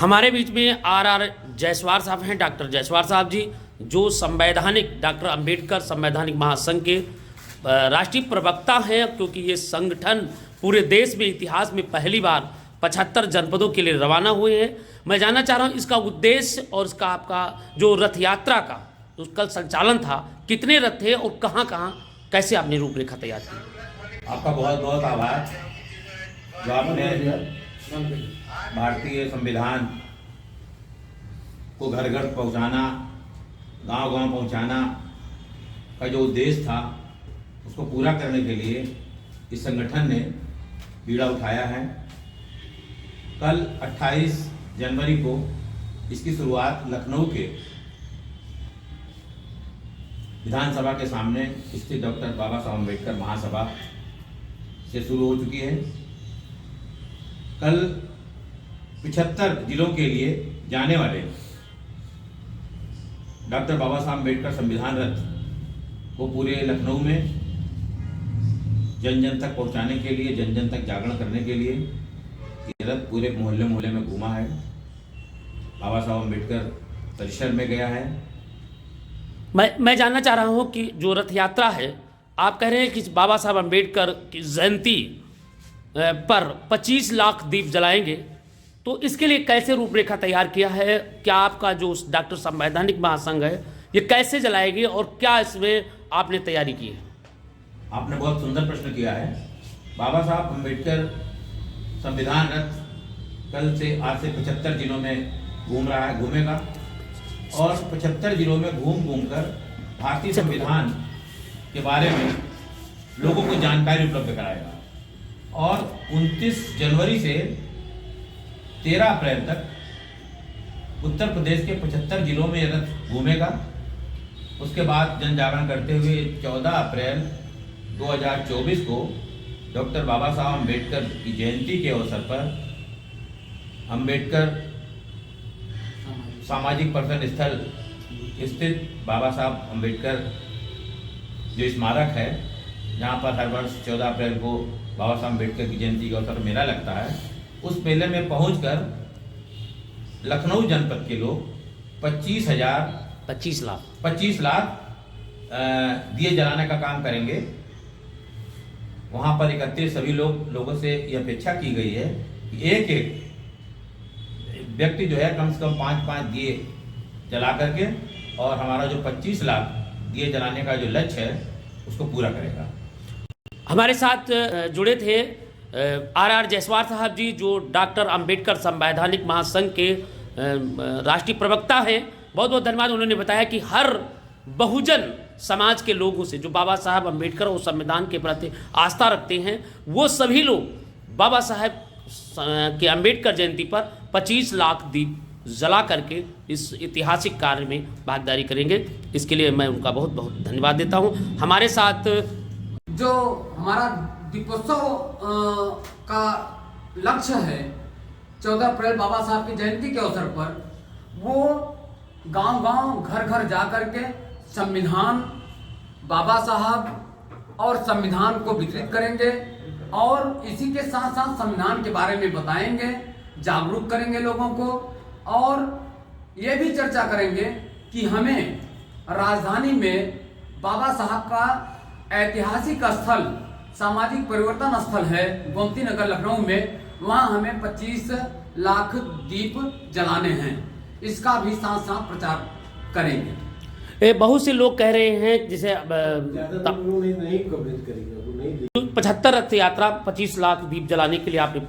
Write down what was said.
हमारे बीच में आर जायसवाल साहब हैं। डॉक्टर जायसवाल साहब जी जो संवैधानिक डॉक्टर अंबेडकर संवैधानिक महासंघ के राष्ट्रीय प्रवक्ता हैं, क्योंकि ये संगठन पूरे देश में इतिहास में पहली बार 75 जनपदों के लिए रवाना हुए हैं। मैं जानना चाह रहा हूँ इसका उद्देश्य और इसका आपका जो रथ यात्रा का जो कल संचालन था, कितने रथ थे और कहाँ कहाँ कैसे आपने रूपरेखा तैयार की? आपका बहुत बहुत आभार जो आपने भारतीय संविधान को घर घर पहुंचाना, गांव गांव पहुंचाना का जो उद्देश्य था उसको पूरा करने के लिए इस संगठन ने बीड़ा उठाया है। कल 28 जनवरी को इसकी शुरुआत लखनऊ के विधानसभा के सामने स्थित डॉक्टर बाबा साहब अम्बेडकर महासभा से शुरू हो चुकी है। कल 75 जिलों के लिए जाने वाले डॉक्टर बाबा साहब अम्बेडकर संविधान रथ को पूरे लखनऊ में जन जन तक पहुंचाने के लिए, जन जन तक जागरण करने के लिए ये रथ पूरे मोहल्ले मोहल्ले में घूमा है। बाबा साहब अम्बेडकर परिसर में गया है। मैं जानना चाह रहा हूँ कि जो रथ यात्रा है, आप कह रहे हैं कि बाबा साहब अम्बेडकर की जयंती पर 25 लाख दीप जलाएंगे, तो इसके लिए कैसे रूपरेखा तैयार किया है? क्या आपका जो डॉक्टर संवैधानिक महासंघ है ये कैसे जलाएगी और क्या इसमें आपने तैयारी की है? आपने बहुत सुंदर प्रश्न किया है। बाबा साहब अम्बेडकर संविधान रथ कल से आज से 75 जिलों में घूमेगा और 75 जिलों में घूम कर भारतीय संविधान के बारे में लोगों को जानकारी उपलब्ध कराएगा और 29 जनवरी से 13 अप्रैल तक उत्तर प्रदेश के 75 जिलों में यह रथ घूमेगा। उसके बाद जन जागरण करते हुए 14 अप्रैल 2024 को डॉक्टर बाबा साहब अम्बेडकर की जयंती के अवसर पर अम्बेडकर सामाजिक पर्यटन स्थल स्थित बाबा साहब अम्बेडकर जो स्मारक है, जहाँ पर हर वर्ष 14 अप्रैल को बाबा साहब अम्बेडकर की जयंती के अवसर पर मेला लगता है, उस मेले में पहुंचकर लखनऊ जनपद के लोग 25 लाख दिए जलाने का काम करेंगे। वहाँ पर एकत्रित सभी लोगों से यह अपेक्षा की गई है कि एक एक व्यक्ति जो है कम से कम 5-5 दिए जला करके और हमारा जो 25 लाख दिए जलाने का जो लक्ष्य है उसको पूरा करेगा। हमारे साथ जुड़े थे आर जायसवाल साहब जी जो डॉक्टर अंबेडकर संवैधानिक महासंघ के राष्ट्रीय प्रवक्ता हैं। बहुत बहुत धन्यवाद। उन्होंने बताया कि हर बहुजन समाज के लोगों से जो बाबा साहब अम्बेडकर और संविधान के प्रति आस्था रखते हैं, वो सभी लोग बाबा साहब के अम्बेडकर जयंती पर 25 लाख दीप जला करके इस ऐतिहासिक कार्य में भागीदारी करेंगे। इसके लिए मैं उनका बहुत बहुत धन्यवाद देता हूं। हमारे साथ जो हमारा दीपोत्सव का लक्ष्य है 14 अप्रैल बाबा साहब की जयंती के अवसर पर, वो गांव-गांव घर-घर जा कर के संविधान, बाबा साहब और संविधान को वितरित करेंगे और इसी के साथ साथ संविधान के बारे में बताएंगे, जागरूक करेंगे लोगों को और ये भी चर्चा करेंगे कि हमें राजधानी में बाबा साहब का ऐतिहासिक स्थल, सामाजिक परिवर्तन स्थल है गोमती नगर लखनऊ में, वहाँ हमें 25 लाख दीप जलाने हैं। इसका भी साथ साथ प्रचार करेंगे। बहुत से लोग कह रहे हैं जैसे 75 रथ यात्रा 25 लाख दीप जलाने के लिए आपने